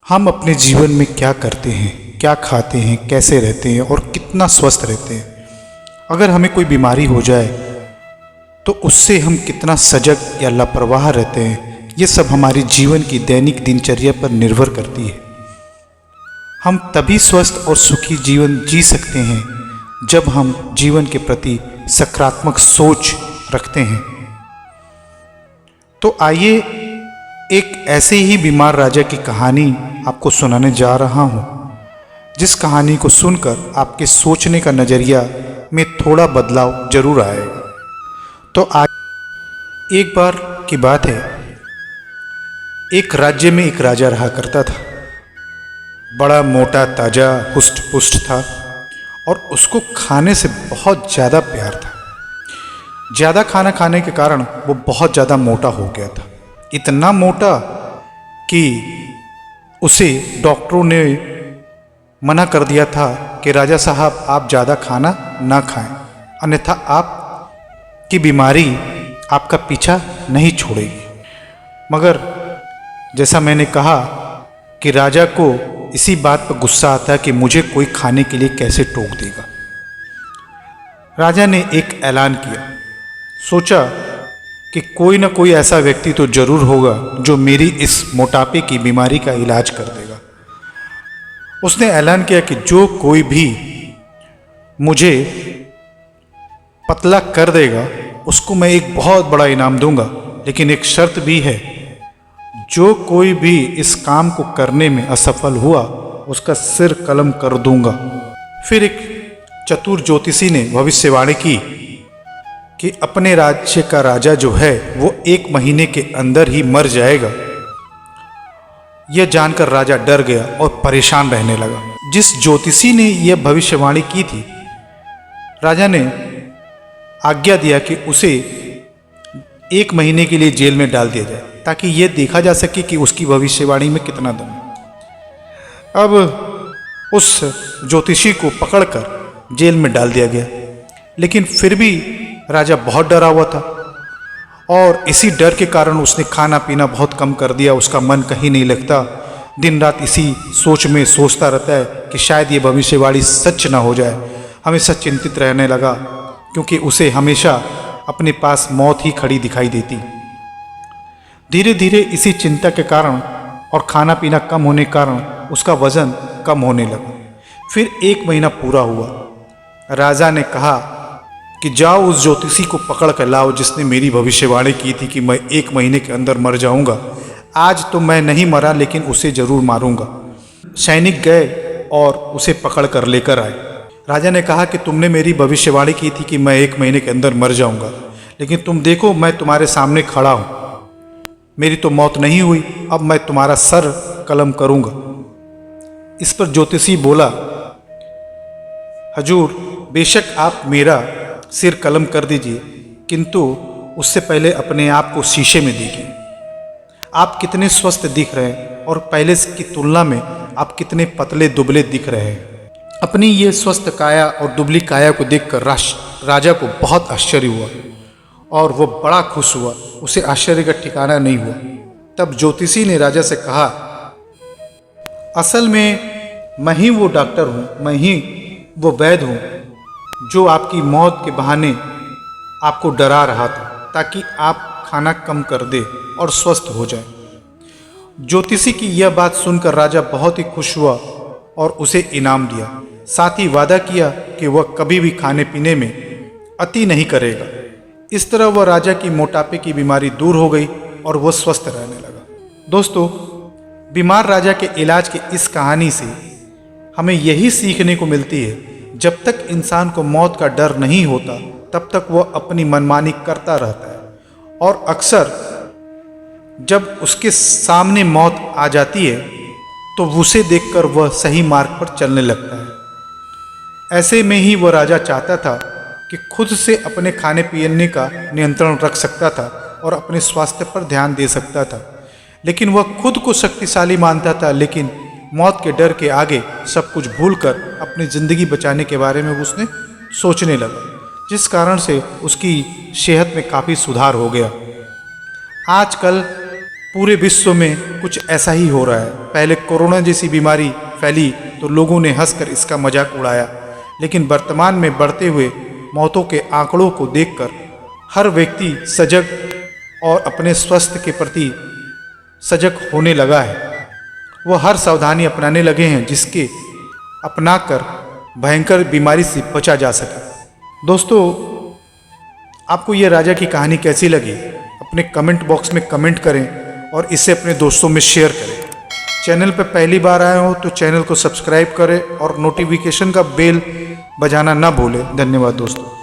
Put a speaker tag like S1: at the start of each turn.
S1: हम अपने जीवन में क्या करते हैं, क्या खाते हैं, कैसे रहते हैं और कितना स्वस्थ रहते हैं। अगर हमें कोई बीमारी हो जाए तो उससे हम कितना सजग या लापरवाह रहते हैं, ये सब हमारी जीवन की दैनिक दिनचर्या पर निर्भर करती है। हम तभी स्वस्थ और सुखी जीवन जी सकते हैं जब हम जीवन के प्रति सकारात्मक सोच रखते हैं। तो आइए एक ऐसे ही बीमार राजा की कहानी आपको सुनाने जा रहा हूँ, जिस कहानी को सुनकर आपके सोचने का नज़रिया में थोड़ा बदलाव जरूर आएगा। तो आज एक बार की बात है, एक राज्य में एक राजा रहा करता था। बड़ा मोटा ताजा हुष्ट पुष्ट था और उसको खाने से बहुत ज़्यादा प्यार था। ज़्यादा खाना खाने के कारण वो बहुत ज़्यादा मोटा हो गया था, इतना मोटा कि उसे डॉक्टरों ने मना कर दिया था कि राजा साहब आप ज़्यादा खाना ना खाएं, अन्यथा आपकी बीमारी आपका पीछा नहीं छोड़ेगी। मगर जैसा मैंने कहा कि राजा को इसी बात पर गुस्सा आता है कि मुझे कोई खाने के लिए कैसे टोक देगा। राजा ने एक ऐलान किया, सोचा कि कोई ना कोई ऐसा व्यक्ति तो जरूर होगा जो मेरी इस मोटापे की बीमारी का इलाज कर देगा। उसने ऐलान किया कि जो कोई भी मुझे पतला कर देगा उसको मैं एक बहुत बड़ा इनाम दूंगा, लेकिन एक शर्त भी है, जो कोई भी इस काम को करने में असफल हुआ उसका सिर कलम कर दूंगा। फिर एक चतुर ज्योतिषी ने भविष्यवाणी की कि अपने राज्य का राजा जो है वो 1 महीने के अंदर ही मर जाएगा। यह जानकर राजा डर गया और परेशान रहने लगा। जिस ज्योतिषी ने यह भविष्यवाणी की थी, राजा ने आज्ञा दिया कि उसे 1 महीने के लिए जेल में डाल दिया जाए, ताकि यह देखा जा सके कि उसकी भविष्यवाणी में कितना दम है। अब उस ज्योतिषी को पकड़कर जेल में डाल दिया गया, लेकिन फिर भी राजा बहुत डरा हुआ था और इसी डर के कारण उसने खाना पीना बहुत कम कर दिया। उसका मन कहीं नहीं लगता, दिन रात इसी सोच में सोचता रहता है कि शायद ये भविष्यवाणी सच ना हो जाए। हमेशा चिंतित रहने लगा, क्योंकि उसे हमेशा अपने पास मौत ही खड़ी दिखाई देती। धीरे धीरे इसी चिंता के कारण और खाना पीना कम होने के कारण उसका वजन कम होने लगा। फिर 1 महीना पूरा हुआ। राजा ने कहा कि जाओ उस ज्योतिषी को पकड़ कर लाओ जिसने मेरी भविष्यवाणी की थी कि मैं 1 महीने के अंदर मर जाऊंगा। आज तो मैं नहीं मरा, लेकिन उसे जरूर मारूंगा। सैनिक गए और उसे पकड़ कर लेकर आए। राजा ने कहा कि तुमने मेरी भविष्यवाणी की थी कि मैं 1 महीने के अंदर मर जाऊंगा, लेकिन तुम देखो मैं तुम्हारे सामने खड़ा हूं, मेरी तो मौत नहीं हुई, अब मैं तुम्हारा सर कलम करूंगा। इस पर ज्योतिषी बोला, हजूर बेशक आप मेरा सिर कलम कर दीजिए, किंतु उससे पहले अपने आप को शीशे में देखिए। आप कितने स्वस्थ दिख रहे हैं और पहले की तुलना में आप कितने पतले दुबले दिख रहे हैं। अपनी ये स्वस्थ काया और दुबली काया को देखकर राजा को बहुत आश्चर्य हुआ और वो बड़ा खुश हुआ। उसे आश्चर्य का ठिकाना नहीं हुआ। तब ज्योतिषी ने राजा से कहा, असल में मैं ही वो डॉक्टर हूँ, मैं ही वो वैद्य हूँ जो आपकी मौत के बहाने आपको डरा रहा था, ताकि आप खाना कम कर दे और स्वस्थ हो जाए। ज्योतिषी की यह बात सुनकर राजा बहुत ही खुश हुआ और उसे इनाम दिया। साथ ही वादा किया कि वह कभी भी खाने पीने में अति नहीं करेगा। इस तरह वह राजा की मोटापे की बीमारी दूर हो गई और वह स्वस्थ रहने लगा। दोस्तों, बीमार राजा के इलाज की इस कहानी से हमें यही सीखने को मिलती है, जब तक इंसान को मौत का डर नहीं होता तब तक वह अपनी मनमानी करता रहता है, और अक्सर जब उसके सामने मौत आ जाती है तो उसे देखकर वह सही मार्ग पर चलने लगता है। ऐसे में ही वह राजा चाहता था कि खुद से अपने खाने पीने का नियंत्रण रख सकता था और अपने स्वास्थ्य पर ध्यान दे सकता था, लेकिन वह खुद को शक्तिशाली मानता था। लेकिन मौत के डर के आगे सब कुछ भूलकर अपनी ज़िंदगी बचाने के बारे में उसने सोचने लगा, जिस कारण से उसकी सेहत में काफ़ी सुधार हो गया। आजकल पूरे विश्व में कुछ ऐसा ही हो रहा है। पहले कोरोना जैसी बीमारी फैली तो लोगों ने हंसकर इसका मजाक उड़ाया, लेकिन वर्तमान में बढ़ते हुए मौतों के आंकड़ों को देखकर हर व्यक्ति सजग और अपने स्वास्थ्य के प्रति सजग होने लगा है। वह हर सावधानी अपनाने लगे हैं जिसके अपनाकर भयंकर बीमारी से बचा जा सके। दोस्तों, आपको यह राजा की कहानी कैसी लगी? अपने कमेंट बॉक्स में कमेंट करें और इसे अपने दोस्तों में शेयर करें। चैनल पर पहली बार आए हो तो चैनल को सब्सक्राइब करें और नोटिफिकेशन का बेल बजाना ना भूलें। धन्यवाद दोस्तों।